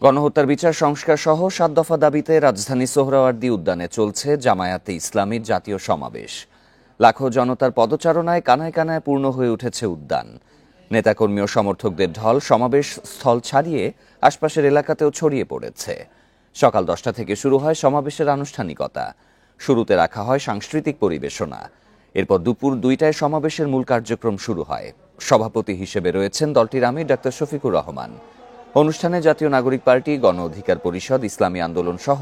গণহত্যার বিচার সংস্কার সহ ৭ দফা দাবিতে রাজধানী সোহরাওয়ার্দী উদ্যানে চলছে জামায়াতে ইসলামীর জাতীয় সমাবেশ। লাখো জনতার পদচারণায় কানায় কানায় পূর্ণ হয়ে উঠেছে উদ্যান। নেতাকর্মী ও সমর্থকদের ঢল সমাবেশ স্থল ছাড়িয়ে আশপাশের এলাকাতেও ছড়িয়ে পড়েছে। সকাল 10টা থেকে শুরু হয় সমাবেশের আনুষ্ঠানিকতা। শুরুতে রাখা হয় সাংস্কৃতিক পরিবেশনা। এরপর দুপুর 2টায় সমাবেশের মূল কার্যক্রম শুরু হয়। সভাপতি হিসেবে রয়েছেন দলটির আমির ডাক্তার শফিকুর রহমান। অনুষ্ঠানে জাতীয় নাগরিক পার্টি, গণ অধিকার পরিষদ, ইসলামী আন্দোলন সহ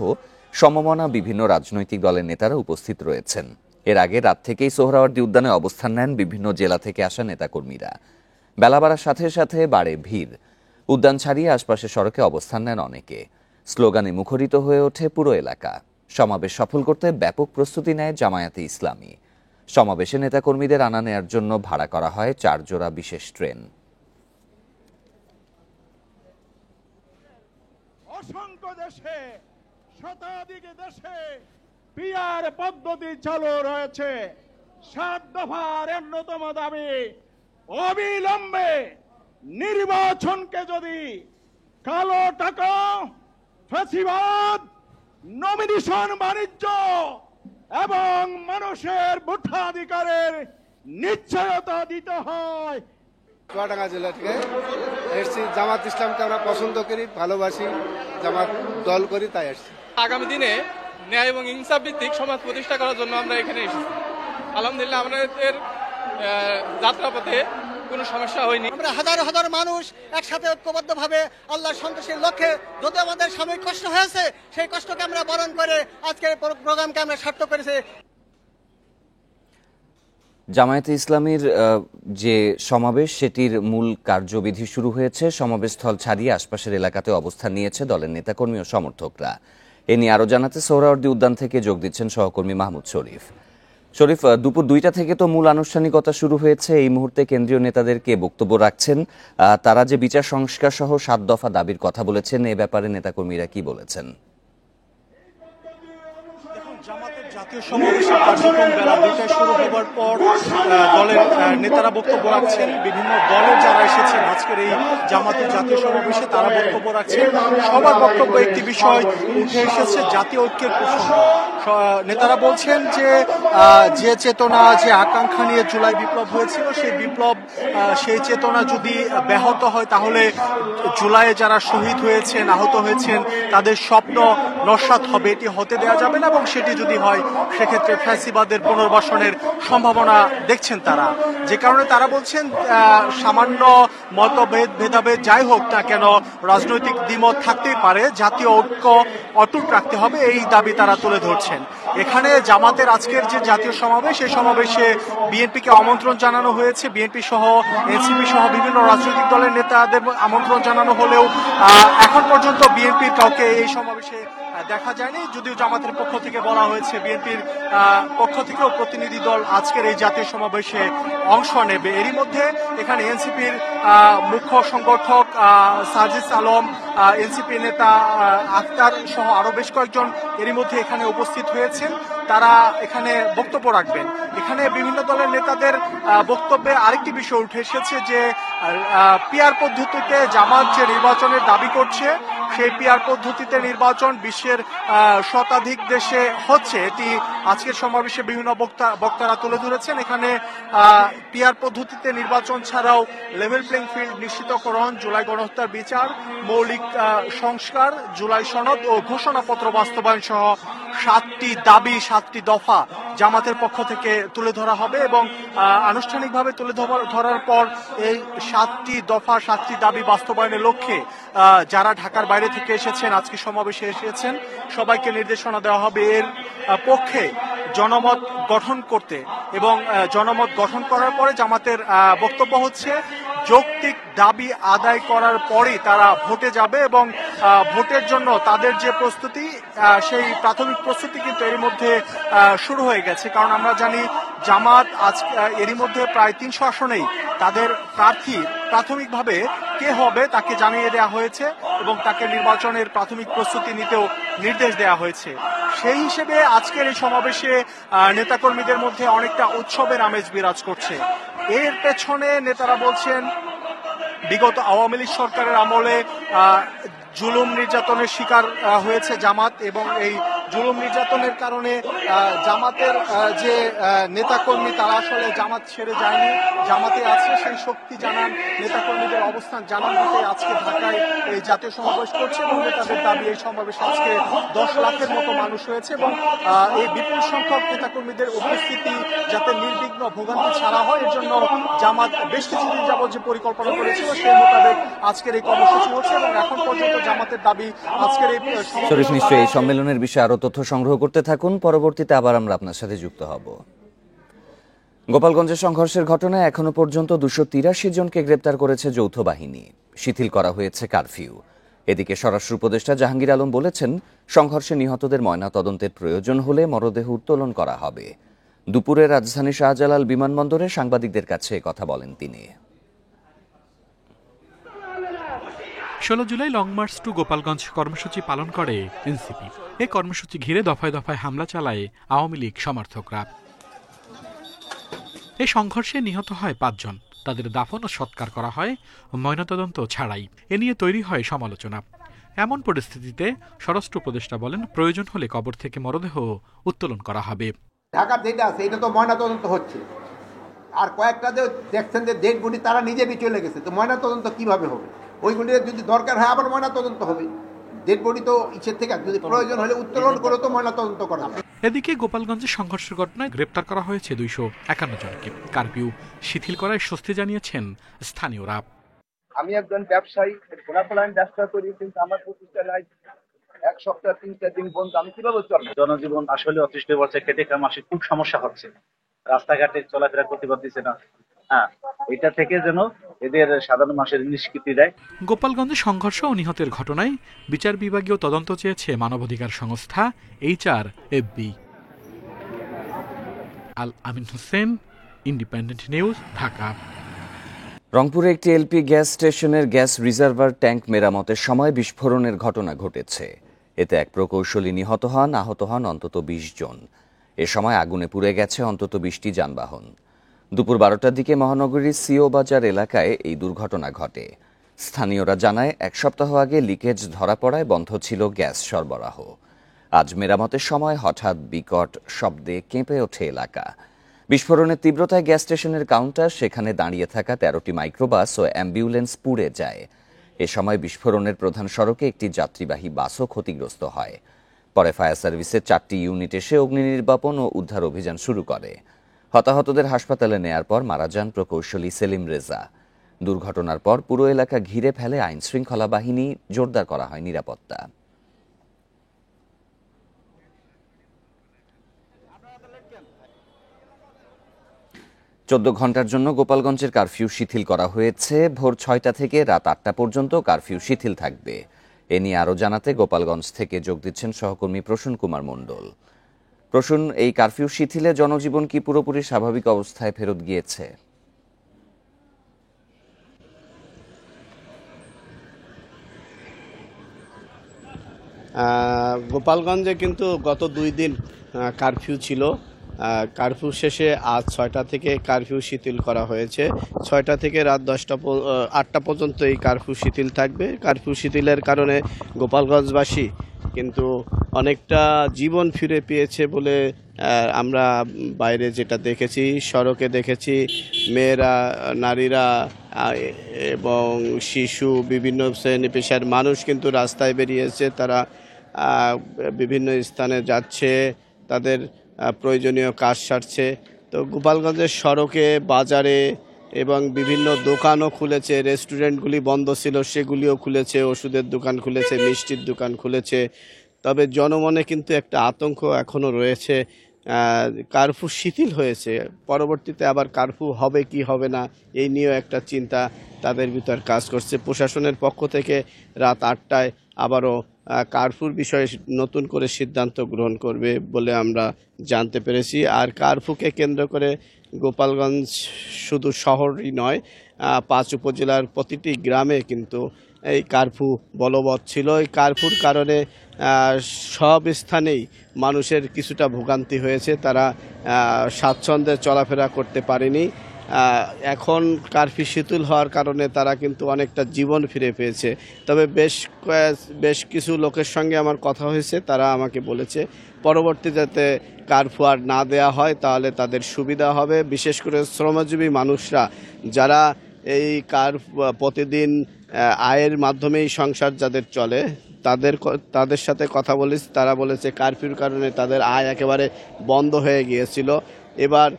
সমমনা বিভিন্ন রাজনৈতিক দলের নেতারা উপস্থিত রয়েছেন। এর আগে রাত থেকেই সোহরাওয়ার্দী উদ্যানে অবস্থান নেন বিভিন্ন জেলা থেকে আসা নেতাকর্মীরা। বেলা বাড়ার সাথে সাথে বাড়ে ভিড়। উদ্যান ছাড়িয়ে আশপাশের সড়কে অবস্থান নেন অনেকে। স্লোগানে মুখরিত হয়ে ওঠে পুরো এলাকা। সমাবেশ সফল করতে ব্যাপক প্রস্তুতি নেয় জামায়াতে ইসলামী। সমাবেশে নেতাকর্মীদের আনা নেয়ার জন্য ভাড়া করা হয় 4 জোড়া বিশেষ ট্রেন। অসংখ্য দেশে, শতাধিক দেশে পিআর পদ্ধতি চালু রয়েছে। 7 দফার অন্যতম দাবি অবিলম্বে নির্বাচনকে যদি কালো টাকা, ফ্যাসিবাদ, নমিনেশন বাণিজ্য এবং মানুষের ভোটাধিকারের নিশ্চয়তা দিতে হয়। চুয়াডাঙ্গা জেলা থেকে এসছি। জামাত ইসলামকে আমরা পছন্দ করি, ভালোবাসি, জামাত দল করি, তাই এসছি। আগামী দিনে ন্যায় এবং ইনসাফ ভিত্তিক সমাজ প্রতিষ্ঠা করার জন্য আমরা এখানে এসেছি। আলহামদুলিল্লাহ আমাদের যাত্রাপথে কোনো সমস্যা হয়নি। আমরা হাজার হাজার মানুষ একসাথে ঐক্যবদ্ধভাবে আল্লাহর সন্তুষ্টির লক্ষ্যে যত আমাদের সাময়িক কষ্ট হয়েছে সেই কষ্টকে আমরা বরণ করে আজকের প্রোগ্রামকে আমরা সার্থক করেছি। জামায়াতে ইসলামীর যে সমাবেশ সেটির মূল কার্যবিধি শুরু হয়েছে। সমাবেশ স্থল ছাড়িয়ে আশপাশের এলাকাতে অবস্থান নিয়েছে দলের নেতাকর্মী ও সমর্থকরা। এ নিয়ে আরও জানাতে সোহরাওয়ার্দী উদ্যান থেকে যোগ দিচ্ছেন সহকর্মী মাহমুদ শরীফ। শরীফ, দুপুর 2টা থেকে তো মূল আনুষ্ঠানিকতা শুরু হয়েছে। এই মুহূর্তে কেন্দ্রীয় নেতাদেরকে বক্তব্য রাখছেন। তারা যে বিচার সংস্কার সহ 7 দফা দাবির কথা বলেছেন, এ ব্যাপারে নেতাকর্মীরা কি বলেছেন? জামাতের জাতীয় সমাবেশের কার্যক্রম বেলা 2টায় শুরু হবার পর দলের নেতারা বক্তব্য রাখছেন। বিভিন্ন দলের যারা এসেছেন আজকের এই জামাতের জাতীয় সমাবেশে তারা বক্তব্য রাখছেন। সবার বক্তব্য একটি বিষয় উঠে এসেছে, জাতীয় ঐক্যের প্রসঙ্গ। নেতারা বলছেন যে চেতনা, যে আকাঙ্ক্ষা নিয়ে জুলাই বিপ্লব হয়েছিল, সেই বিপ্লব, সেই চেতনা যদি ব্যাহত হয় তাহলে জুলাইয়ে যারা শহীদ হয়েছেন, আহত হয়েছেন, তাদের স্বপ্ন নস্যাৎ হবে, এটি হতে দেওয়া যাবে না। এবং সেটি যদি হয় সেক্ষেত্রে ফ্যাসিবাদের পুনর্বাসনের সম্ভাবনা দেখছেন তারা। যে কারণে তারা বলছেন সামান্য মতভেদ, ভেদাভেদ যাই হোক না কেন, রাজনৈতিক দ্বিমত থাকতেই পারে, জাতীয় ঐক্য অটুট রাখতে হবে, এই দাবি তারা তুলে ধরছেন। এখানে জামাতের আজকের যে জাতীয় সমাবেশ, এই সমাবেশে বিএনপিকে আমন্ত্রণ জানানো হয়েছে। বিএনপি সহ এনসিপি সহ বিভিন্ন রাজনৈতিক দলের নেতাদের আমন্ত্রণ জানানো হলেও এখন পর্যন্ত বিএনপির কাউকে এই সমাবেশে দেখা যায়নি। যদিও জামাতের পক্ষ থেকে বলা হয়েছে বিএনপির পক্ষ থেকেও প্রতিনিধি দল আজকের এই জাতীয় সমাবেশে অংশ নেবে। এরই মধ্যে এখানে এনসিপির মুখ্য সংগঠক সাজিদ আলম, এনসিপি নেতা আক্তার সহ আরো বেশ কয়েকজন এরই মধ্যে এখানে উপস্থিত হয়েছেন। তারা এখানে বক্তব্য রাখবেন। এখানে বিভিন্ন দলের নেতাদের বক্তব্যে আরেকটি বিষয় উঠে এসেছে যে পিআর পদ্ধতিতে জামাত যে নির্বাচনের দাবি করছে, সেই পিআর পদ্ধতিতে নির্বাচন বিশ্বের শতাধিক দেশে হচ্ছে। এটি আজকের সমাবেশে বিভিন্ন বক্তারা তুলে ধরেছেন। এখানে পিআর পদ্ধতিতে নির্বাচন ছাড়াও লেভেল প্লেইং ফিল্ড নিশ্চিতকরণ, জুলাই গণহত্যার বিচার, মৌলিক সংস্কার, জুলাই সনদ ও ঘোষণাপত্র বাস্তবায়ন সহ 7টি দাবি, 7টি দফা জামাতের পক্ষ থেকে তুলে ধরা হবে। এবং আনুষ্ঠানিকভাবে তুলে ধরার পর এই 7টি দফা, 7টি দাবি বাস্তবায়নের লক্ষ্যে যারা ঢাকার বাইরে থেকে এসেছেন, আজকে সমাবেশে এসেছেন, সবাইকে নির্দেশনা দেওয়া হবে এর পক্ষে জনমত গঠন করতে। এবং জনমত গঠন করার পরে জামাতের বক্তব্য হচ্ছে যৌক্তিক দাবি আদায় করার পরেই তারা ভোটে যাবে। এবং ভোটের জন্য তাদের যে প্রস্তুতি, সেই প্রাথমিক প্রস্তুতি কিন্তু এর মধ্যে শুরু হয়ে গেছে। কারণ আমরা জানি জামাত আজ এরই মধ্যে প্রায় 300 আসনেই তাদের প্রার্থী প্রাথমিকভাবে কে হবে তাকে জানিয়ে দেওয়া হয়েছে এবং তাকে নির্বাচনের প্রাথমিক প্রস্তুতি নিতেও নির্দেশ দেওয়া হয়েছে। সেই হিসেবে আজকের এই সমাবেশে নেতাকর্মীদের মধ্যে অনেকটা উৎসবের আমেজ বিরাজ করছে। এর পেছনে নেতারা বলছেন বিগত আওয়ামী লীগ সরকারের আমলে জুলুম নির্যাতনের শিকার হয়েছে জামাত, এবং এই জুলুম নির্যাতনের কারণে জামাতের যে নেতাকর্মী তারা আসলে জামাত ছেড়ে যায়নি, জামাতে আছে, সেই শক্তি জানান, নেতাকর্মীদের অবস্থান জানান দিতে আজকে ঢাকায় এই জাতীয় সমাবেশ করছে এবং নেতাদের দাবি এই সমাবেশে আজকে 10 লাখের মতো মানুষ হয়েছে এবং এই বিপুল সংখ্যক নেতাকর্মীদের উপস্থিতি যাতে নির্বিঘ্ন ভোগান্তি ছাড়া হয় এর জন্য জামাত বেশ কিছুদিন যাবত যে পরিকল্পনা করেছিল সেই মোতাবেক আজকের এই কর্মসূচি হচ্ছে এবং এখন পর্যন্ত জামাতের দাবি আজকের এই শরীফ নিশ্চয়ই এই সম্মেলনের বিষয়ে আরো তথ্য সংগ্রহ করতে থাকুন, পরবর্তীতে আবার আমরা আপনার সাথে যুক্ত হব। গোপালগঞ্জের সংঘর্ষের ঘটনায় এখনো পর্যন্ত 283 জনকে গ্রেপ্তার করেছে যৌথ বাহিনী, শিথিল করা হয়েছে কারফিউ। এদিকে স্বরাষ্ট্র উপদেষ্টা জাহাঙ্গীর আলম বলেছেন, সংঘর্ষে নিহতদের ময়নাতদন্তের প্রয়োজন হলে মরদেহ উত্তোলন করা হবে। দুপুরে রাজধানী শাহজালাল বিমানবন্দরে সাংবাদিকদের কাছে কথা বলেন তিনি। 16 July long march to Gopalganj কর্মসূচি পালন করে এনসিপি। এই কর্মসূচি ঘিরে দফায় দফায় হামলা চালায় আওয়ামী লীগ সমর্থকরা। এই সংঘর্ষে নিহত হয় 5 জন, তাদের দাফন ও সৎকার করা হয় ময়নাতদন্ত ছাড়াই। এ নিয়ে তৈরি হয় সমালোচনা। এমন পরিস্থিতিতে স্বরাষ্ট্র উপদেষ্টা বলেন, প্রয়োজন হলে কবর থেকে মরদেহ উত্তোলন করা হবে। ঢাকার যেটা আছে এটা তো ময়নাতদন্ত হচ্ছে, আর কয়েকটা যে দেখছেন যে ডেড বডি তারা নিজে চলে গেছে, তো ময়নাতদন্ত কিভাবে হবে? ওইগুলির যদি দরকার হয় আবার ময়নাতদন্ত হবে। ডেড বডি তো ইচ্ছের থেকে যদি প্রয়োজন হলে উত্তোলন করে তো ময়নাতদন্ত করা হবে। এদিকে গোপালগঞ্জের সংঘর্ষের ঘটনায় গ্রেপ্তার করা হয়েছে 251 জনকে। কারফিউ শিথিল করায় স্বস্তি জানিয়েছেন স্থানীয়রা। আমি একজন ব্যবসায়ী, খোলাখোলায় ব্যবসা করি, কিন্তু আমার প্রতিষ্ঠানে 1 সপ্তাহ 3-4 দিন বন্ধ, আমি কিভাবে চলবো? জনজীবন আসলে অতিষ্ঠ হচ্ছে, খেটে খামাসে খুব সমস্যা হচ্ছে, রাস্তাঘাটে চলাফেরা করতে পারতেছে না। এটা থেকে যেন এদের সাধারণ মানুষের নিষ্কৃতি দেয়। গোপালগঞ্জে সংঘর্ষ ও নিহতের ঘটনায় বিচার বিভাগীয় তদন্ত চেয়েছে মানবাধিকার সংস্থা HRFB। আল আমিন হোসেন, ইন্ডিপেন্ডেন্ট নিউজ, ঢাকা। রংপুরে একটি এলপি গ্যাস স্টেশনের গ্যাস রিজার্ভার ট্যাঙ্ক মেরামতের সময় বিস্ফোরণের ঘটনা ঘটেছে। এতে এক প্রকৌশলী নিহত হন, আহত হন অন্তত 20 জন। এ সময় আগুনে পুড়ে গেছে অন্তত 20টি যানবাহন। দুপুর 12টার দিকে মহানগরীর সিও বাজার এলাকায় এই দুর্ঘটনা ঘটে। স্থানীয়রা জানায়, 1 সপ্তাহ আগে লিকেজ ধরা পড়ায় বন্ধ ছিল গ্যাস সরবরাহ। আজ মেরামতের সময় হঠাৎ বিকট শব্দে কেঁপে ওঠে এলাকা। বিস্ফোরণের তীব্রতায় গ্যাস স্টেশনের কাউন্টার, সেখানে দাঁড়িয়ে থাকা 13টি মাইক্রোবাস ও অ্যাম্বুলেন্স পুড়ে যায়। এ সময় বিস্ফোরণের প্রধান সড়কে একটি যাত্রীবাহী বাসও ক্ষতিগ্রস্ত হয়। পরে ফায়ার সার্ভিসের 4টি ইউনিট এসে অগ্নি নির্বাপন ও উদ্ধার অভিযান শুরু করে। হতাহতদের হাসপাতালে নেয়ার পর মারা যান প্রকৌশলী সেলিম রেজা। দুর্ঘটনার পর পুরো এলাকা ঘিরে ফেলে আইন শৃঙ্খলা বাহিনী, জোরদার করা হয় নিরাপত্তা। 14 ঘন্টার জন্য গোপালগঞ্জের কারফিউ শিথিল করা হয়েছে। ভোর 6টা থেকে রাত 8টা পর্যন্ত কারফিউ শিথিল থাকবে। এ নিয়ে আরও জানাতে গোপালগঞ্জ থেকে যোগ দিচ্ছেন সহকর্মী প্রসূন কুমার মণ্ডল। প্রসূন, এই কারফিউ শিথিলে জনজীবন কি পুরোপুরি স্বাভাবিক অবস্থায় ফেরত গিয়েছে? গোপালগঞ্জে কিন্তু গত 2 দিন কারফিউ ছিল। কারফিউ শেষে আজ 6টা থেকে কারফিউ শিথিল করা হয়েছে। 6টা থেকে রাত 8টা পর্যন্ত এই কারফিউ শিথিল থাকবে। কারফিউ শিথিলের কারণে গোপালগঞ্জবাসী কিন্তু অনেকটা জীবন ফিরে পেয়েছে বলে আমরা বাইরে যেটা দেখেছি, সড়কে দেখেছি, মেয়েরা, নারীরা এবং শিশু, বিভিন্ন শ্রেণী পেশার মানুষ কিন্তু রাস্তায় বেরিয়েছে। তারা বিভিন্ন স্থানে যাচ্ছে, তাদের প্রয়োজনীয় কাজ সারছে। তো গোপালগঞ্জের সড়কে, বাজারে এবং বিভিন্ন দোকানও খুলেছে। রেস্টুরেন্টগুলি বন্ধ ছিল, সেগুলিও খুলেছে। ওষুধের দোকান খুলেছে, মিষ্টির দোকান খুলেছে। তবে জনমনে কিন্তু একটা আতঙ্ক এখনও রয়েছে। কারফিউ শিথিল হয়েছে, পরবর্তীতে আবার কারফিউ হবে কি হবে না এই নিয়েও একটা চিন্তা তাদের ভিতর কাজ করছে। প্রশাসনের পক্ষ থেকে রাত 8টায় আবারও কারফিউর বিষয়ে নতুন করে সিদ্ধান্ত গ্রহণ করবে বলে আমরা জানতে পেরেছি। আর কারফিউকে কেন্দ্র করে গোপালগঞ্জ শুধু শহরই নয়, 5 উপজেলার প্রতিটি গ্রামে কিন্তু এই কারফিউ বলবৎ ছিল। এই কারফিউর কারণে সব স্থানেই মানুষের কিছুটা ভোগান্তি হয়েছে, তারা স্বাচ্ছন্দ্যে চলাফেরা করতে পারেনি। এখন কারফিউ শিথিল হওয়ার কারণে তারা কিন্তু অনেকটা জীবন ফিরে পেয়েছে। তবে বেশ কিছু লোকের সঙ্গে আমার কথা হয়েছে, তারা আমাকে বলেছে পরবর্তী যাতে কারফিউ আর না দেওয়া হয় তাহলে তাদের সুবিধা হবে। বিশেষ করে শ্রমজীবী মানুষরা যারা এই প্রতিদিন আয়ের মাধ্যমেই সংসার যাদের চলে তাদের সাথে কথা বলেছি, তারা বলেছে কারফিউর কারণে তাদের আয় একেবারে বন্ধ হয়ে গিয়েছিল। এবার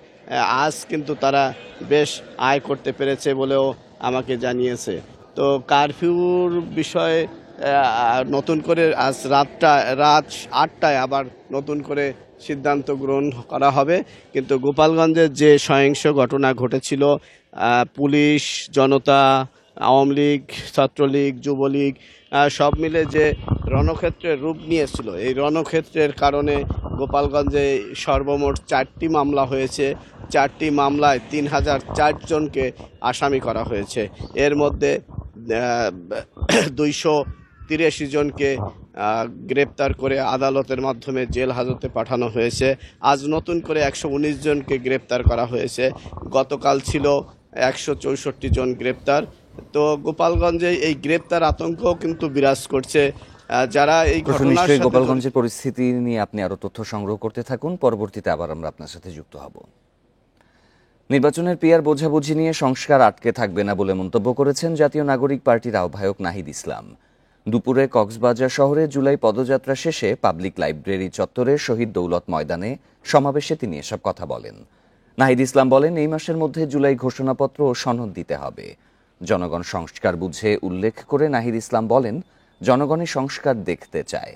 আজ কিন্তু তারা বেশ আয় করতে পেরেছে বলেও আমাকে জানিয়েছে। তো কারফিউর বিষয়ে নতুন করে আজ রাত ৮টায় আবার নতুন করে সিদ্ধান্ত গ্রহণ করা হবে। কিন্তু গোপালগঞ্জের যে সহিংস ঘটনা ঘটেছিল, পুলিশ, জনতা, আওয়ামী লীগ, ছাত্রলীগ, যুবলীগ সব মিলে যে রণক্ষেত্রের রূপ নিয়েছিল, এই রণক্ষেত্রের কারণে গোপালগঞ্জে সর্বমোট ৪টি মামলা হয়েছে। ৪টি মামলায় ৩০০৪ জনকে আসামি করা হয়েছে। এর মধ্যে ২৮৩ জনকে গ্রেপ্তার করে আদালতের মাধ্যমে জেল হাজতে পাঠানো হয়েছে। আজ নতুন করে ১১৯ জনকে গ্রেপ্তার করা হয়েছে। গতকাল ছিল ১৬৪ জন গ্রেপ্তার। তো গোপালগঞ্জে এই গ্রেপ্তার আতঙ্কও কিন্তু বিরাজ করছে। যারা এই ঘটনার সাথে গোপালগঞ্জের পরিস্থিতি নিয়ে আপনি আরো তথ্য সংগ্রহ করতে থাকুন, পরবর্তীতে আবার আমরা আপনার সাথে যুক্ত হব। নির্বাচনের পিয়ার বোঝাবুঝি নিয়ে সংস্কার আটকে থাকবে না বলে মন্তব্য করেছেন জাতীয় নাগরিক পার্টির আহ্বায়ক নাহিদ ইসলাম। দুপুরে কক্সবাজার শহরে জুলাই পদযাত্রা শেষে পাবলিক লাইব্রেরি চত্বরে শহীদ দৌলত ময়দানে সমাবেশে তিনি এসব কথা বলেন। নাহিদ ইসলাম বলেন, এই মাসের মধ্যে জুলাই ঘোষণাপত্র ও সনদ দিতে হবে। জনগণ সংস্কার বুঝে উল্লেখ করে নাহিদ ইসলাম বলেন, জনগণই সংস্কার দেখতে চায়।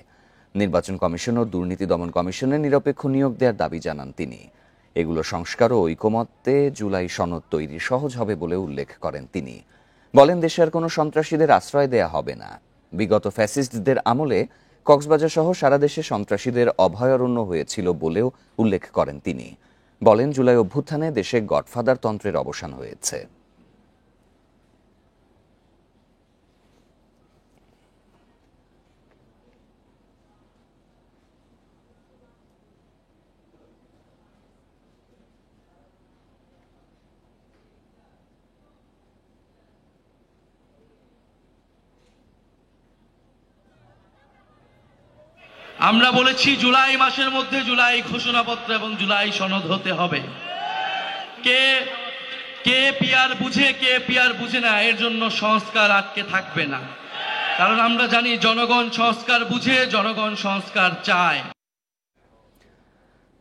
নির্বাচন কমিশন ও দুর্নীতি দমন কমিশনের নিরপেক্ষ নিয়োগ দেওয়ার দাবি জানান তিনি। এগুলো সংস্কার ও ঐকমত্যে জুলাই সনদ তৈরি সহজ হবে বলে উল্লেখ করেন তিনি। বলেন, দেশে আর কোনো সন্ত্রাসীদের আশ্রয় দেয়া হবে না। বিগত ফ্যাসিস্টদের আমলে কক্সবাজার সহ সারা দেশে সন্ত্রাসীদের অভয়ারণ্য হয়েছিল বলেও উল্লেখ করেন তিনি। বলেন, জুলাই অভ্যুত্থানে দেশে গডফাদার তন্ত্রের অবসান হয়েছে। আমরা বলেছি জুলাই মাসের মধ্যে জুলাই ঘোষণাপত্র এবং জুলাই সনদ হতে হবে। কে পিয়ার বুঝে কে পিয়ার বুঝে না, এর জন্য সংস্কার আটকে থাকবে না। কারণ আমরা জানি জনগণ সংস্কার বুঝে, জনগণ সংস্কার চায়।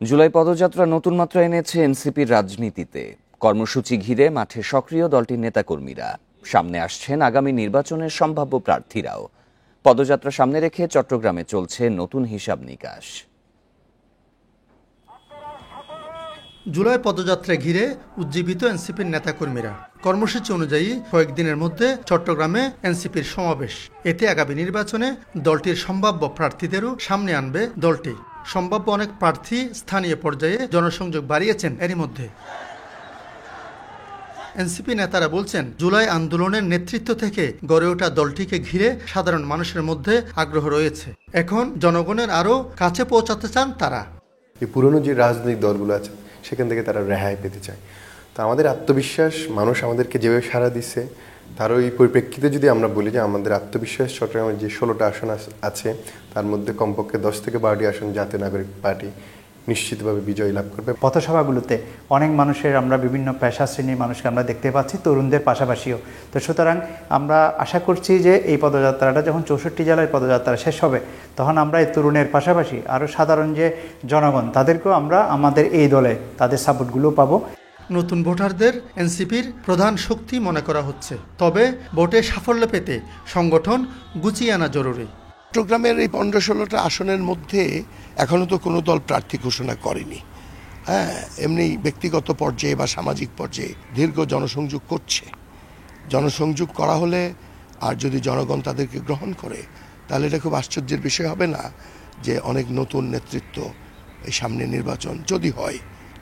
জুলাই পদযাত্রা নতুন মাত্রা এনেছে এনসিপির রাজনীতিতে। কর্মসূচি ঘিরে মাঠে সক্রিয় দলটির নেতাকর্মীরা। সামনে আসছেন আগামী নির্বাচনের সম্ভাব্য প্রার্থীরাও। পদযাত্রা সামনে রেখে চট্টগ্রামে চলছে নতুন হিসাব নিকাশ। জুলাই পদযাত্রা ঘিরে উজ্জীবিত এনসিপির নেতাকর্মীরা। কর্মসূচি অনুযায়ী কয়েকদিনের মধ্যে চট্টগ্রামে এনসিপির সমাবেশ। এতে আগামী নির্বাচনে দলটির সম্ভাব্য প্রার্থীদেরও সামনে আনবে দলটি। সম্ভাব্য অনেক প্রার্থী স্থানীয় পর্যায়ে জনসংযোগ বাড়িয়েছেন এরই মধ্যে। এনসিপি নেতারা বলছেন, জুলাই আন্দোলনের নেতৃত্ব থেকে গড়ে ওঠা দলটিকে ঘিরে সাধারণ মানুষের মধ্যে আগ্রহ রয়েছে। এখন জনগণের আরও কাছে পৌঁছাতে চান তারা। এই পুরনো যে রাজনৈতিক দলগুলো আছে সেখান থেকে তারা রেহাই পেতে চায়। তো আমাদের আত্মবিশ্বাস, মানুষ আমাদেরকে যেভাবে সাড়া দিচ্ছে তার ওই পরিপ্রেক্ষিতে যদি আমরা বলি যে আমাদের আত্মবিশ্বাস চট্টগ্রামের যে 16টা আসন আছে তার মধ্যে কমপক্ষে 10 থেকে 12টি আসন জাতীয় নাগরিক পার্টি নিশ্চিতভাবে বিজয় লাভ করবে। পথসভাগুলোতে অনেক মানুষের, আমরা বিভিন্ন পেশা শ্রেণীর মানুষকে আমরা দেখতে পাচ্ছি, তরুণদের পাশাপাশিও। তো সুতরাং আমরা আশা করছি যে এই পদযাত্রাটা যখন 64 জেলায় পদযাত্রা শেষ হবে তখন আমরা এই তরুণের পাশাপাশি আরও সাধারণ যে জনগণ তাদেরকেও আমরা আমাদের এই দলে তাদের সাপোর্টগুলো পাবো। নতুন ভোটারদের এনসিপির প্রধান শক্তি মনে করা হচ্ছে। তবে ভোটে সাফল্য পেতে সংগঠন গুছিয়ে আনা জরুরি। চট্টগ্রামের এই 15-16টা আসনের মধ্যে এখনও তো কোনো দল প্রার্থী ঘোষণা করেনি। এমনি ব্যক্তিগত পর্যায়ে বা সামাজিক পর্যায়ে দীর্ঘ জনসংযোগ করছে। জনসংযোগ করা হলে আর যদি জনগণ তাদেরকে গ্রহণ করে তাহলে এটা খুব আশ্চর্যের বিষয় হবে না যে অনেক নতুন নেতৃত্ব এই সামনে নির্বাচন যদি হয়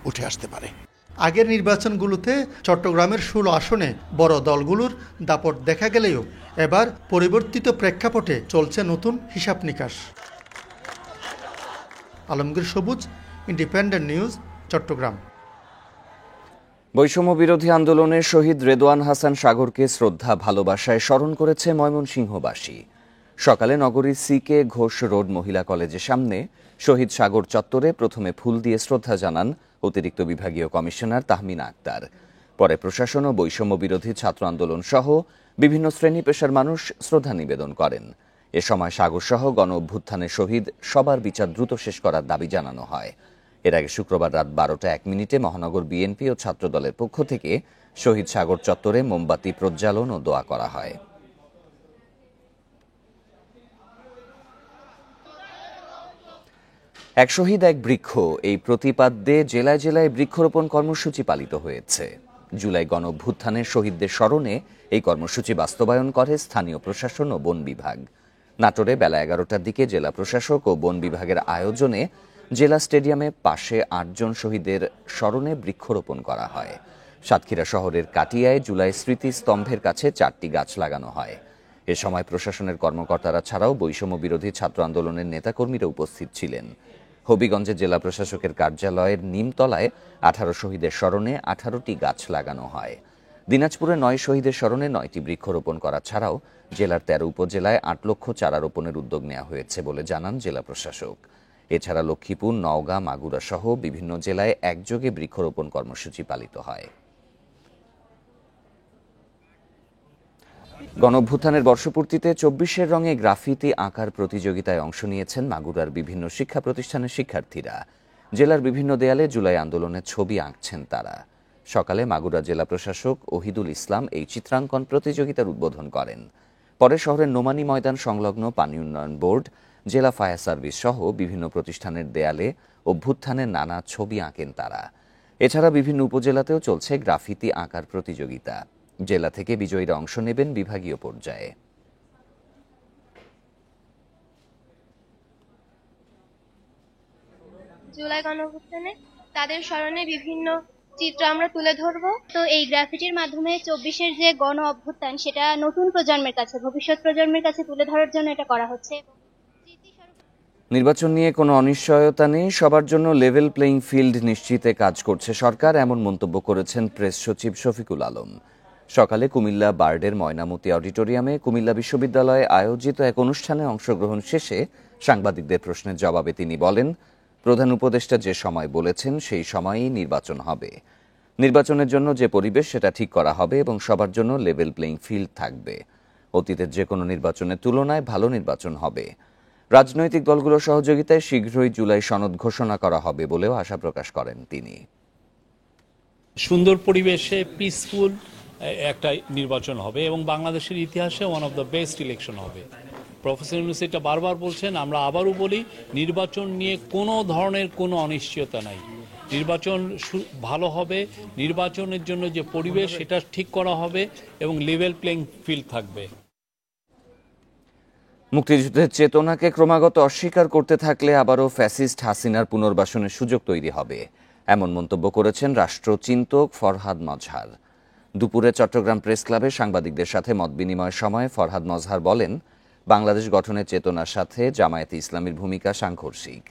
উঠে আসতে পারে। আগের নির্বাচনগুলোতে চট্টগ্রামের 16 আসনে বড় দলগুলোর দাপট দেখা গেলেও এবার পরিবর্তিত প্রেক্ষাপটে চলছে নতুন হিসাব নিকাশ। আলমগীর সবুজ, ইন্ডিপেন্ডেন্ট নিউজ, চট্টগ্রাম। বৈষম্য বিরোধী আন্দোলনে শহীদ রেদওয়ান হাসান সাগরকে শ্রদ্ধা ভালোবাসায় স্মরণ করেছে ময়মনসিংহবাসী। সকালে নগরীর সিকে ঘোষ রোড মহিলা কলেজের সামনে শহীদ সাগর চত্বরে প্রথমে ফুল দিয়ে শ্রদ্ধা জানান অতিরিক্ত বিভাগীয় কমিশনার তাহমিনা আক্তার। পরে প্রশাসন ও বৈষম্য বিরোধী ছাত্র আন্দোলন সহ বিভিন্ন শ্রেণী পেশার মানুষ শ্রদ্ধা নিবেদন করেন। এ সময় সাগর সহ গণ অভ্যুত্থানের শহীদ সবার বিচার দ্রুত শেষ করার দাবি জানানো হয়। এর আগে শুক্রবার রাত 12:01 মহানগর বিএনপি ও ছাত্রদলের পক্ষ থেকে শহীদ সাগর চত্বরে মোমবাতি প্রজ্বালন ও দোয়া করা হয়। এক শহীদ এক বৃক্ষ এই প্রতিপাদ্যে জেলায় জেলায় বৃক্ষরোপণ কর্মসূচি পালিত হয়েছে। জুলাই গণ অভ্যুত্থানের শহীদদের স্মরণে এই কর্মসূচি বাস্তবায়ন করে স্থানীয় প্রশাসন ও বন বিভাগ। নাটোরে বেলা 11টার দিকে জেলা প্রশাসক ও বন বিভাগের আয়োজনে জেলা স্টেডিয়ামে পাশে 8 জন শহীদের স্মরণে বৃক্ষরোপণ করা হয়। সাতক্ষীরা শহরের কাটিয়ায় জুলাই স্মৃতিস্তম্ভের কাছে 4টি গাছ লাগানো হয়। এ সময় প্রশাসনের কর্মকর্তারা ছাড়াও বৈষম্য বিরোধী ছাত্র আন্দোলনের নেতাকর্মীরা উপস্থিত ছিলেন। হবিগঞ্জে জেলা প্রশাসকের কার্যালয়ের নিমতলায় 18 শহীদের স্মরণে 18টি গাছ লাগানো হয়। দিনাজপুরে 9 শহীদের স্মরণে 9টি বৃক্ষরোপণ করা ছাড়াও জেলার 13 উপজেলায় 8 লক্ষ চারা রোপণের উদ্যোগ নেওয়া হয়েছে বলে জানান জেলা প্রশাসক। এছাড়া লক্ষ্মীপুর, নওগাঁ, মাগুরা সহ বিভিন্ন জেলায় একযোগে বৃক্ষরোপণ কর্মসূচি পালিত হয়। গণঅভ্যুত্থানের বর্ষপূর্তিতে 24-এর রঙে গ্রাফিতি আঁকার প্রতিযোগিতায় অংশ নিয়েছেন মাগুরার বিভিন্ন শিক্ষা প্রতিষ্ঠানের শিক্ষার্থীরা। জেলার বিভিন্ন দেয়ালে জুলাই আন্দোলনের ছবি আঁকছেন তারা। সকালে মাগুরা জেলা প্রশাসক ওহিদুল ইসলাম এই চিত্রাঙ্কন প্রতিযোগিতার উদ্বোধন করেন। পরে শহরের নোমানী ময়দান সংলগ্ন পানি উন্নয়ন বোর্ড, জেলা ফায়ার সার্ভিস সহ বিভিন্ন প্রতিষ্ঠানের দেয়ালে অভ্যুত্থানের নানা ছবি আঁকেন তারা। এছাড়া বিভিন্ন উপজেলাতেও চলছে গ্রাফিতি আঁকার প্রতিযোগিতা। জেলা থেকে বিজয়ীরা অংশ নেবেন বিভাগীয় পর্যায়ে। জুলাই গণঅভ্যুত্থানে তাদের স্মরণে বিভিন্ন চিত্র আমরা তুলে ধরব। তো এই গ্রাফিটির মাধ্যমে 24-এর যে গণ অভ্যুত্থান সেটা নতুন প্রজন্মের কাছে, ভবিষ্যৎ প্রজন্মের কাছে তুলে ধরার জন্য এটা করা হচ্ছে। নির্বাচন নিয়ে কোনো অনিশ্চয়তা নেই, সবার জন্য লেভেল প্লেইং ফিল্ড নিশ্চিতে কাজ করছে সরকার, এমন মন্তব্য করেছেন প্রেস সচিব শফিকুল আলম। সকালে কুমিল্লা বার্ডের ময়নামতি অডিটোরিয়ামে কুমিল্লা বিশ্ববিদ্যালয়ে আয়োজিত এক অনুষ্ঠানে অংশগ্রহণ শেষে সাংবাদিকদের প্রশ্নের জবাবে তিনি বলেন, প্রধান উপদেষ্টা যে সময় বলেছেন সেই সময়েই নির্বাচন হবে। নির্বাচনের জন্য যে পরিবেশ সেটা ঠিক করা হবে এবং সবার জন্য লেভেল প্লেইং ফিল্ড থাকবে। অতীতের যে কোনো নির্বাচনের তুলনায় ভালো নির্বাচন হবে। রাজনৈতিক দলগুলোর সহযোগিতায় শীঘ্রই জুলাই সনদ ঘোষণা করা হবে বলেও আশা প্রকাশ করেন তিনি। সুন্দর পরিবেশে পিসফুল একটা নির্বাচন হবে এবং বাংলাদেশের ইতিহাসে one of the best election হবে। প্রফেসর ইউনূস এটা বারবার বলছেন, আমরা আবারও বলি, নির্বাচন নিয়ে কোনো ধরনের কোনো অনিশ্চয়তা নাই। নির্বাচন ভালো হবে, নির্বাচনের জন্য যে পরিবেশ সেটা ঠিক করা হবে এবং লেভেল প্লেইং ফিল্ড থাকবে। মুক্তিযুদ্ধের চেতনাকে ক্রমাগত অস্বীকার করতে থাকলে আবারও ফ্যাসিস্ট হাসিনার পুনর্বাসনের সুযোগ তৈরি হবে, এমন মন্তব্য করেছেন রাষ্ট্রচিন্তক ফরহাদ মজহার। দুপুরে চট্টগ্রাম প্রেস ক্লাবে সাংবাদিকদের সাথে মতবিনিময়ের সময় ফরহাদ মজহার বলেন, বাংলাদেশ গঠনের চেতনার সাথে জামায়াতে ইসলামীর ভূমিকা সাংঘর্ষিক।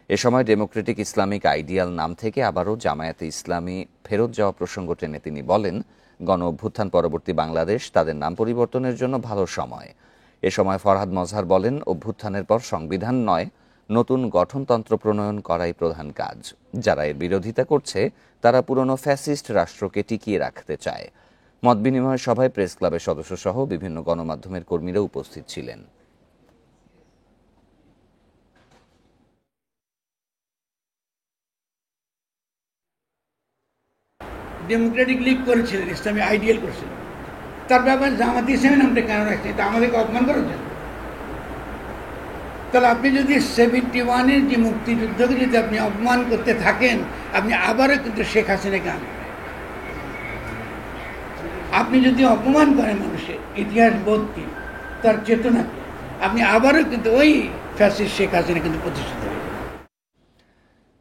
এ সময় ডেমোক্রেটিক ইসলামিক আইডিয়াল নাম থেকে আবারও জামায়াতে ইসলামী ফেরত যাওয়া প্রসঙ্গ টেনে তিনি বলেন, গণ অভ্যুত্থান পরবর্তী বাংলাদেশ তাদের নাম পরিবর্তনের জন্য ভালো সময়। এ সময় ফরহাদ মজহার বলেন, অভ্যুত্থানের পর সংবিধান নয়, নতুন গঠনতন্ত্র প্রণয়ন করাই প্রধান কাজ। যারা এর বিরোধিতা করছে তারা পুরনো ফ্যাসিস্ট রাষ্ট্রকে টিকিয়ে রাখতে চায়। মতবিনিময় সভায় প্রেস ক্লাবের সদস্যসহ বিভিন্ন গণমাধ্যমের কর্মীরা উপস্থিত ছিলেন। ডেমোক্রেটিক লীগ করেছিলেন, ইসলামী আইডিয়াল করেছিলেন, তার ব্যাপারে জামাত ইসলামী নামটা কেন রাখছেন? এটা আমাদেরকে অপমান করার জন্য? তাহলে আপনি যদি 71-এর যে মুক্তিযুদ্ধকে যদি আপনি অপমান করতে থাকেন, আপনি আবারও কিন্তু শেখ হাসিনাকে আনবেন। আপনি যদি অপমান করেন মানুষের ইতিহাস বোধকে, তার চেতনাকে, আপনি আবারও কিন্তু ওই ফ্যাসিস্ট শেখ হাসিনা কিন্তু প্রতিষ্ঠিত হবে।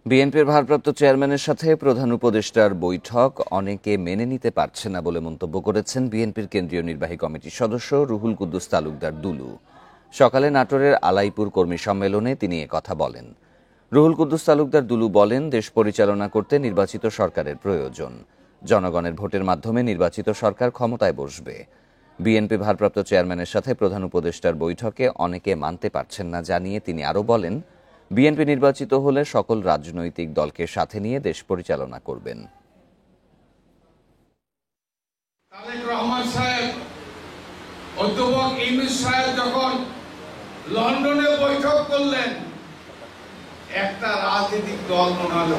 বিএনপির ভারপ্রাপ্ত চেয়ারম্যানের সাথে প্রধান উপদেষ্টার বৈঠক অনেকে মেনে নিতে পারছে না বলে মন্তব্য করেছেন বিএনপির কেন্দ্রীয় নির্বাহী কমিটির সদস্য রুহুল কুদ্দুস তালুকদার দুলু। সকালে নাটোরের আলাইপুর কর্মী সম্মেলনে তিনি কথা বলেন। রুহুল কুদ্দুস তালুকদার দুলু বলেন, দেশ পরিচালনা করতে নির্বাচিত সরকারের প্রয়োজন। জনগণের ভোটের মাধ্যমে নির্বাচিত সরকার ক্ষমতায় বসবে। বিএনপি ভারপ্রাপ্ত চেয়ারম্যানের সাথে প্রধান উপদেষ্টার বৈঠকে অনেকে মানতে পারছেন না জানিয়ে তিনি আরও বলেন, বিএনপি নির্বাচিত হলে সকল রাজনৈতিক দলকে সাথে নিয়ে দেশ পরিচালনা করবেন। অধ্যাপক ইউনূস সাহেব যখন লন্ডনে বৈঠক করলেন, একটা রাজনৈতিক দল মনে হলো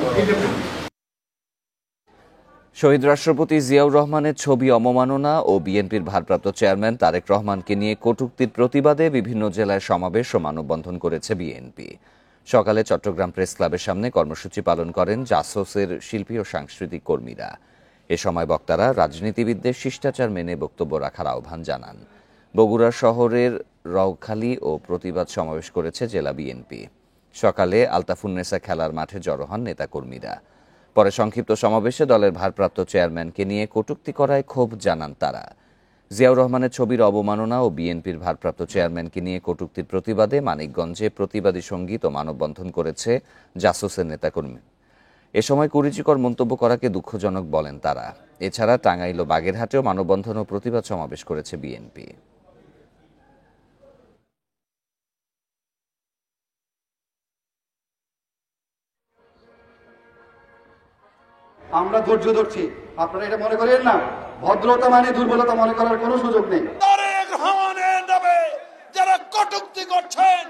শহীদ রাষ্ট্রপতি জিয়াউর রহমানের ছবি অবমাননা ও বিএনপির ভারপ্রাপ্ত চেয়ারম্যান তারেক রহমানকে নিয়ে কটূক্তির প্রতিবাদে বিভিন্ন জেলায় সমাবেশ ও মানববন্ধন করেছে বিএনপি। সকালে চট্টগ্রাম প্রেস ক্লাবের সামনে কর্মসূচি পালন করেন জাসোসের শিল্পী ও সাংস্কৃতিক কর্মীরা। এ সময় বক্তারা রাজনীতিবিদদের শিষ্টাচার মেনে বক্তব্য রাখার আহ্বান জানান। বগুড়া শহরের রওখালী ও প্রতিবাদ সমাবেশ করেছে জেলা বিএনপি। সকালে আলতাফুন্নেসা খেলার মাঠে জড়ো হন নেতাকর্মীরা। পরে সংক্ষিপ্ত সমাবেশে দলের ভারপ্রাপ্ত চেয়ারম্যানকে নিয়ে কটূক্তি করায় ক্ষোভ জানান তারা। জিয়াউর রহমানের ছবির অবমাননা ও বিএনপির ভারপ্রাপ্ত চেয়ারম্যানকে নিয়ে কটূক্তির প্রতিবাদে মানিকগঞ্জে প্রতিবাদী সঙ্গীত ও মানববন্ধন করেছে জাসোসের নেতাকর্মী। এ সময় কুরুচিকর মন্তব্য করাকে দুঃখজনক বলেন তারা। এছাড়া টাঙ্গাইল ও বাগেরহাটেও মানববন্ধন ও প্রতিবাদ সমাবেশ করেছে বিএনপি। আমরা ধৈর্য ধরছি, আপনারা এটা মনে করেন না ভদ্রতা মানে দুর্বলতা মনে করার কোনো সুযোগ নেই। তারেক রহমানের নামে যারা কটূক্তি করছেন,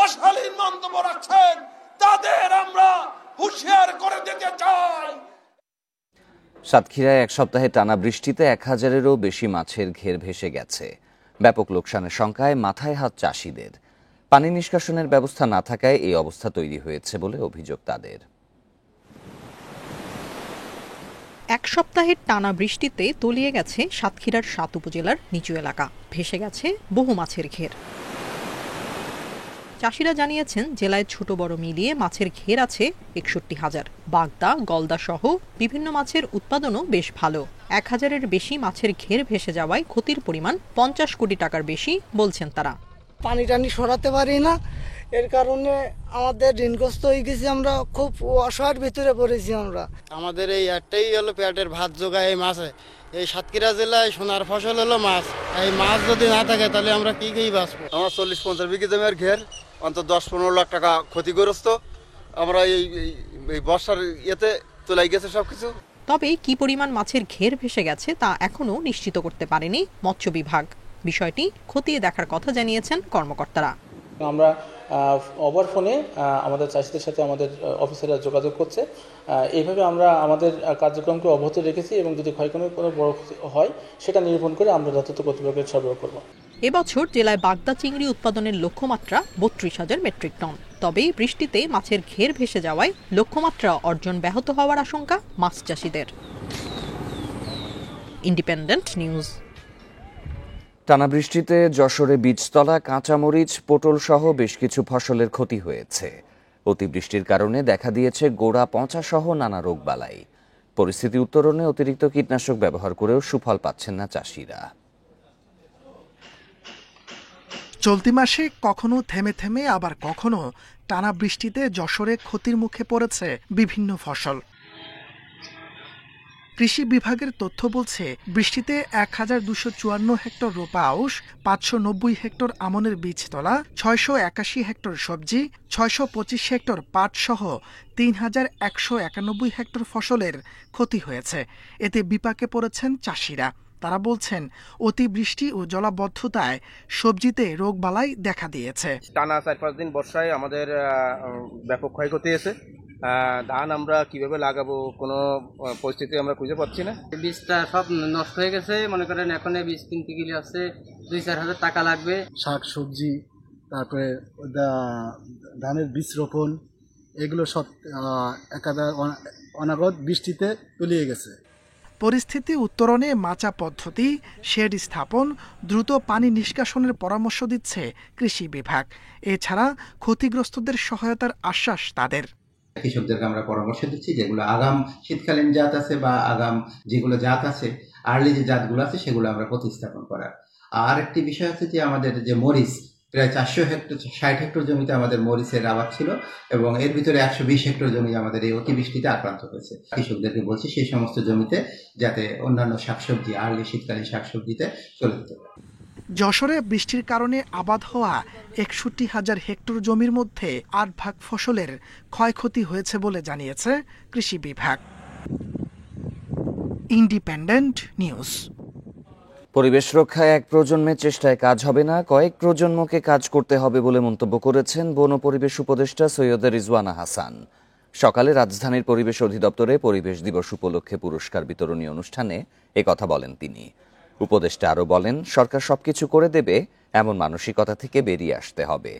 অশালীন মন্তব্য রাখছেন, তাদের আমরা হুঁশিয়ার করে দিতে চাই। সাতক্ষীরায় এক সপ্তাহে টানা বৃষ্টিতে 1000-এরও বেশি মাছের ঘের ভেসে গেছে। ব্যাপক লোকসানের শঙ্কায় মাথায় হাত চাষিদের। পানি নিষ্কাশনের ব্যবস্থা না থাকায় এই অবস্থা তৈরি হয়েছে বলে অভিযোগ তাদের। এক সপ্তাহের টানা বৃষ্টিতে তলিয়ে গেছে সাতক্ষীরার 7 উপজেলার নিচু এলাকা, ভেসে গেছে বহু মাছের ঘের। চাষিরা জানিয়েছেন, জেলায় ছোট বড় মিলিয়ে মাছের ঘের আছে 61,000। বাগদা, গলদা সহ বিভিন্ন মাছের উৎপাদনও বেশ ভালো। 1000-এর বেশি মাছের ঘের ভেসে যাওয়ায় ক্ষতির পরিমাণ 50 কোটি টাকার বেশি বলছেন তারা। পানি টানি সরাতে পারি না, এর কারণে আমাদের ঋণগ্রস্ত হয়ে গেছি, আমরা খুব অসহায়ের ভিতরে পড়েছি। আমাদের এই একটাই হলো পেটের ভাত জোগায় এই মাছে। এই সাতক্ষীরা জেলায় সোনার ফসল হলো মাছ। এই মাছ যদি না থাকে তাহলে আমরা কি বাঁচবো? আমার 40-50 বিঘি জমির ঘের, অন্তত 10-15 লাখ টাকা ক্ষতিগ্রস্ত। আমরা এই বর্ষার ইয়েতে তোলাই গেছে সবকিছু। তবে কি পরিমাণ মাছের ঘের ভেসে গেছে তা এখনো নিশ্চিত করতে পারেনি মৎস্য বিভাগ। বিষয়টি খতিয়ে দেখার কথা জানিয়েছেন কর্মকর্তারা। আমরা ওভার ফোনে আমাদের চাষিদের সাথে আমাদের অফিসাররা যোগাযোগ করছে। এইভাবে আমরা আমাদের কার্যক্রমকে অব্যাহত রেখেছি এবং যদি ক্ষয়ক্ষতির কোনো বড় হয় সেটা নিরূপণ করে আমরা যথাযথ কর্তৃপক্ষের সরবরাহ করব। এবছর জেলায় বাগদা চিংড়ি উৎপাদনের লক্ষ্যমাত্রা 32,000 মেট্রিক টন। তবে বৃষ্টিতে মাছের ঘের ভেসে যাওয়ায় লক্ষ্যমাত্রা অর্জন ব্যাহত হওয়ার আশঙ্কা মাছ চাষিদের। Independent news. টানা বৃষ্টিতে যশোরে বীজতলা, কাঁচামরিচ, পটল সহ বেশ কিছু ফসলের ক্ষতি হয়েছে। অতিবৃষ্টির কারণে দেখা দিয়েছে গোড়া পচা সহ নানা রোগবালাই। পরিস্থিতি উত্তরণে অতিরিক্ত কীটনাশক ব্যবহার করেও সুফল পাচ্ছেন না চাষিরা। চলতি মাসে কখনো থেমে থেমে আবার কখনো টানা বৃষ্টিতে যশোরে ক্ষতির মুখে পড়েছে বিভিন্ন ফসল। কৃষি বিভাগের তথ্য বলছে, বৃষ্টিতে 1254 হেক্টর রোপা আউশ, 590 হেক্টর আমনের বীজতলা, 681 হেক্টর সবজি, 625 হেক্টর পাট সহ 3191 হেক্টর ফসলের ক্ষতি হয়েছে। এতে বিপাকে পড়েছেন চাষিরা। তারা বলছেন, অতিবৃষ্টি ও জলাবদ্ধতায় সবজিতে রোগবালাই দেখা দিয়েছে। টানা 4-5 দিন বর্ষায় আমাদের ব্যাপক ক্ষয়ক্ষতি হয়েছে। ধান আমরা কিভাবে লাগাবো কোনো পরিস্থিতি আমরা খুঁজে পাচ্ছি না। বীজটা সব নষ্ট হয়ে গেছে। মনে করেন এখন বীজ কিনতে গেলে আছে 2-4 হাজার টাকা লাগবে। শাক সবজি, তারপরে ধানের বীজ রোপণ, এগুলো সব একাধারে অনাগত বৃষ্টিতে তলিয়ে গেছে। পরিস্থিতি উত্তরণে মাচা পদ্ধতি, শেড স্থাপন, দ্রুত পানি নিষ্কাশনের পরামর্শ দিচ্ছে কৃষি বিভাগ। এছাড়া ক্ষতিগ্রস্তদের সহায়তার আশ্বাস তাদের। কৃষকদেরকে আমরা পরামর্শ দিচ্ছি, যেগুলো আগাম শীতকালীন জাত আছে বা আগাম যেগুলো জাত আছে, আর্লি যে জাতগুলো আছে সেগুলো আমরা প্রতিস্থাপন করার। আর একটি বিষয় আছে যে আমাদের যে মরিচ, প্রায় 460 হেক্টর জমিতে আমাদের মরিচের আবাদ ছিল এবং এর ভিতরে 120 হেক্টর জমি আমাদের এই অতিবৃষ্টিতে আক্রান্ত হয়েছে। কৃষকদেরকে বলছি সেই সমস্ত জমিতে যাতে অন্যান্য শাকসবজি আর্লি শীতকালীন শাকসবজিতে চলে যেতে পারে। যশোরে বৃষ্টির কারণে আবাদ হওয়া 61,000 হেক্টর জমির মধ্যে 8 ভাগ ফসলের ক্ষয়ক্ষতি হয়েছে বলে জানিয়েছে কৃষি বিভাগ। Independent news. পরিবেশ রক্ষায় এক প্রজন্মের চেষ্টায় কাজ হবে না, কয়েক প্রজন্মকে কাজ করতে হবে বলে মন্তব্য করেছেন বন ও পরিবেশ উপদেষ্টা সৈয়দ রিজওয়ানা হাসান। সকালে রাজধানীর পরিবেশ অধিদপ্তরে পরিবেশ দিবস উপলক্ষে পুরস্কার বিতরণী অনুষ্ঠানে একথা বলেন তিনি। উপদেষ্টা আরও বলেন, সরকার সবকিছু করে দেবে এমন মানসিকতা থেকে বেরিয়ে আসতে হবে।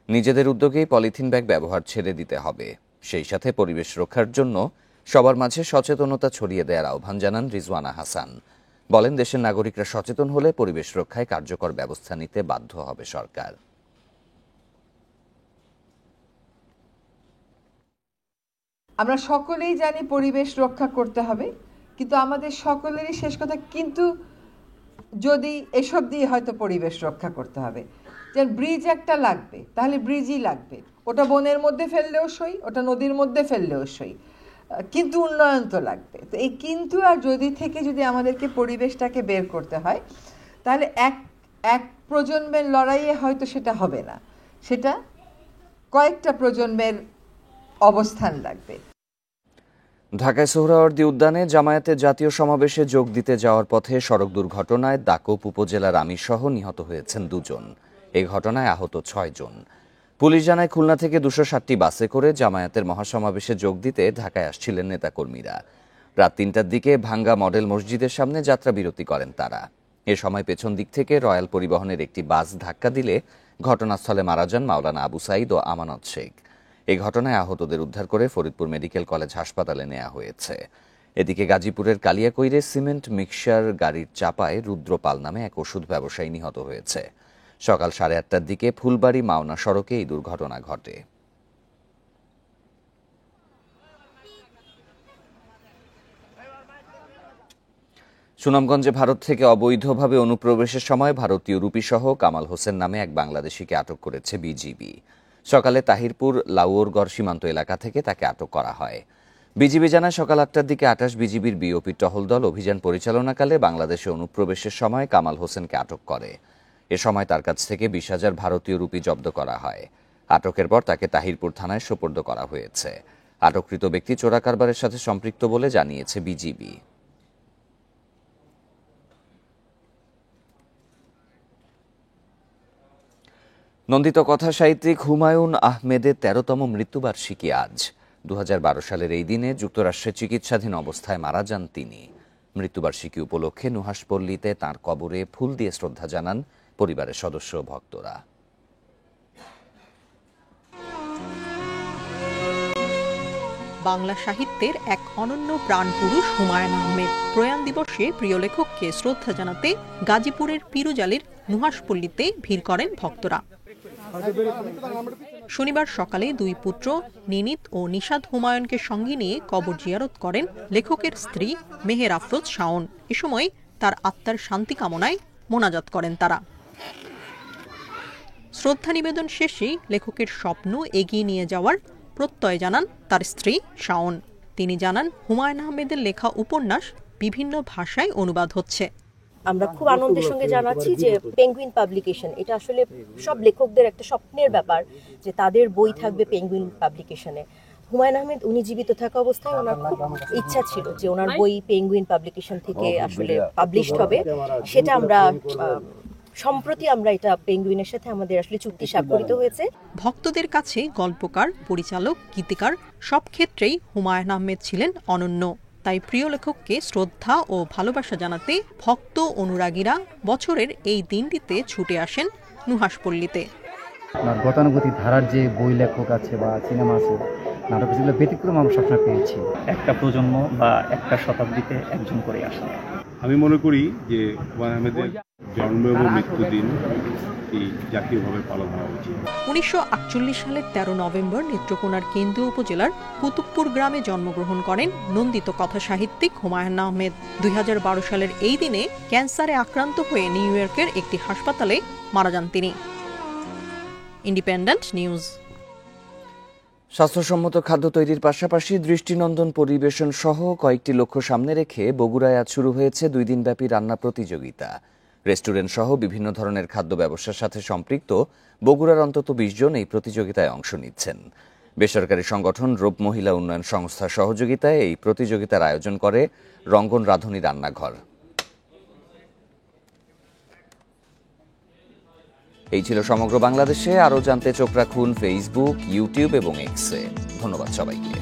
নিজেদের উদ্যোগেই পলিথিন ব্যাগ ব্যবহার ছেড়ে দিতে হবে। সেই সাথে পরিবেশ রক্ষার জন্য সবার মাঝে সচেতনতা ছড়িয়ে দেওয়ার আহ্বান জানান রিজওয়ানা হাসান। বলেন, দেশের নাগরিকরা সচেতন হলে পরিবেশ রক্ষায় কার্যকর ব্যবস্থা নিতে বাধ্য হবে সরকার। আমরা সকলেই জানি পরিবেশ রক্ষা করতে হবে, কিন্তু আমাদের সকলেরই শেষ কথা কিন্তু যদি এসব দিয়ে হয়তো পরিবেশ রক্ষা করতে হবে। যেন ব্রিজ একটা লাগবে, তাহলে ব্রিজই লাগবে। ওটা বনের মধ্যে ফেললেও সই, ওটা নদীর মধ্যে ফেললেও সই, কিন্তু উন্নয়ন তো লাগবে। তো এই কিন্তু আর যদি থেকে যদি আমাদেরকে পরিবেশটাকে বের করতে হয়, তাহলে এক প্রজন্মের লড়াইয়ে হয়তো সেটা হবে না, সেটা কয়েকটা প্রজন্মের অবস্থান লাগবে। ঢাকায় সোহরাওয়ার্দী উদ্যানে জামায়াতের জাতীয় সমাবেশে যোগ দিতে যাওয়ার পথে সড়ক দুর্ঘটনায় দাকোপ উপজেলার আমিরসহ নিহত হয়েছেন 2 জন। এই ঘটনায় আহত 6 জন। পুলিশ জানায়, খুলনা থেকে 260টি বাসে করে জামায়াতের মহাসমাবেশে যোগ দিতে ঢাকায় আসছিলেন নেতাকর্মীরা। রাত 3টার দিকে ভাঙ্গা মডেল মসজিদের সামনে যাত্রা বিরতি করেন তারা। এ সময় পেছন দিক থেকে রয়্যাল পরিবহনের একটি বাস ধাক্কা দিলে ঘটনাস্থলে মারা যান মাওলানা আবু সাইদ ও আমানত শেখ। এই ঘটনায় আহতদের উদ্ধার করে ফরিদপুর মেডিকেল কলেজ হাসপাতালে নেওয়া হয়েছে। এদিকে গাজীপুরের কালিয়াকৈরে সিমেন্ট মিক্সার গাড়ির চাপায় রুদ্রপাল নামে এক ওষুধ ব্যবসায়ী নিহত হয়েছে। সকাল 8:30টার দিকে ফুলবাড়ি মাওনা সড়কে এই দুর্ঘটনা ঘটে। সুনামগঞ্জে ভারত থেকে অবৈধভাবে অনুপ্রবেশের সময় ভারতীয় রুপিসহ কামাল হোসেন নামে এক বাংলাদেশিকে আটক করেছে বিজিবি। সকালে তাহিরপুর লাউরগড় সীমান্ত এলাকা থেকে তাকে আটক করা হয়। বিজিবি জানায়, সকাল 8টার দিকে 28 বিজিবির বিওপি টহল দল অভিযান পরিচালনাকালে বাংলাদেশে অনুপ্রবেশের সময় কামাল হোসেনকে আটক করে। এ সময় তার কাছ থেকে 20,000 ভারতীয় রুপি জব্দ করা হয়। আটকের পর তাকে তাহিরপুর থানায় সোপর্দ করা হয়েছে। আটককৃত ব্যক্তি চোরা কারবারের সাথে সম্পৃক্ত বলে জানিয়েছে বিজিবি। নন্দিত কথা সাহিত্যিক হুমায়ুন আহমেদের 13তম মৃত্যুবার্ষিকী আজ। 2012 সালের এই দিনে যুক্তরাষ্ট্রে চিকিৎসাধীন অবস্থায় মারা যান তিনি। মৃত্যুবার্ষিকী উপলক্ষে নুহাশপল্লীতে তাঁর কবরে ফুল দিয়ে শ্রদ্ধা জানান পরিবারের সদস্য ও ভক্তরা। বাংলা সাহিত্যের এক অনন্য প্রাণপুরুষ হুমায়ুন আহমেদ প্রয়াণ দিবসে প্রিয় লেখককে শ্রদ্ধা জানাতে গাজীপুরের পিরুজালির নুহাশপল্লীতে ভিড় করেন ভক্তরা। শনিবার সকালে 2 পুত্র নিনিত ও নিশাদ হুমায়ুনকে সঙ্গে নিয়ে কবর জিয়ারত করেন লেখকের স্ত্রী মেহের আফরোজ শাওন। এ সময় তার আত্মার শান্তি কামনায় মোনাজাত করেন তারা। শ্রদ্ধা নিবেদন শেষে লেখকের স্বপ্ন এগিয়ে নিয়ে যাওয়ার প্রত্যয় জানান তার স্ত্রী শাওন। তিনি জানান, হুমায়ুন আহমেদের লেখা উপন্যাস বিভিন্ন ভাষায় অনুবাদ হচ্ছে। আমরা খুব আনন্দের সঙ্গে জানাচ্ছি যে পেঙ্গুইন পাবলিকেশন, এটা আসলে সব লেখকদের একটা স্বপ্নের ব্যাপার যে তাদের বই থাকবে পেঙ্গুইন পাবলিকেশনে। হুমায়ুন আহমেদ উনি জীবিত থাকা অবস্থায় ওনার খুব ইচ্ছা ছিল যে ওনার বই পেঙ্গুইন পাবলিকেশন থেকে আসলে পাবলিশড হবে। সেটা আমরা সম্প্রতি এটা পেঙ্গুইনের সাথে আমাদের আসলে চুক্তি স্বাক্ষরিত হয়েছে। ভক্তদের কাছে গল্পকার, পরিচালক, গীতিকার সব ক্ষেত্রেই হুমায়ুন আহমেদ ছিলেন অনন্য। তাই প্রিয় লেখককে শ্রদ্ধা ও ভালোবাসা জানাতে ভক্ত অনুরাগীরা বছরের এই দিনটিতে ছুটে আসেন নুহাশপল্লীতে। গতানুগতিক ধারার যে বই লেখক আছে বা সিনেমা আছে, নাটক, সেগুলো ব্যতিক্রম আমরা সবসময় পেয়েছি। একটা প্রজন্ম বা একটা শতাব্দীতে একজন করে আসে। আমি মনে করি যে হুমায়ুন আহমেদের জন্ম এবং মৃত্যুদিন জাতীয়ভাবে পালন হওয়া উচিত। 1948 সালের 13 নভেম্বর নেত্রকোনার কেন্দ্রীয় উপজেলার কুতুবপুর গ্রামে জন্মগ্রহণ করেন নন্দিত কথা সাহিত্যিক হুমায়ুন আহমেদ। 2012 সালের এই দিনে ক্যান্সারে আক্রান্ত হয়ে নিউ ইয়র্কের একটি হাসপাতালে মারা যান তিনি। Independent news. স্বাস্থ্যসম্মত খাদ্য তৈরির পাশাপাশি দৃষ্টিনন্দন পরিবেশন সহ কয়েকটি লক্ষ্য সামনে রেখে বগুড়ায় আজ শুরু হয়েছে 2 দিনব্যাপী রান্না প্রতিযোগিতা। রেস্টুরেন্ট সহ বিভিন্ন ধরনের খাদ্য ব্যবসার সাথে সম্পৃক্ত বগুড়ার অন্তত 20 জন এই প্রতিযোগিতায় অংশ নিচ্ছেন। বেসরকারি সংগঠন রূপ মহিলা উন্নয়ন সংস্থার সহযোগিতায় এই প্রতিযোগিতার আয়োজন করে রঙ্গন রাঁধুনি রান্নাঘর। এই ছিল সমগ্র বাংলাদেশে। আরও জানতে চোখ রাখুন ফেসবুক, ইউটিউব এবং এক্সে। ধন্যবাদ সবাইকে।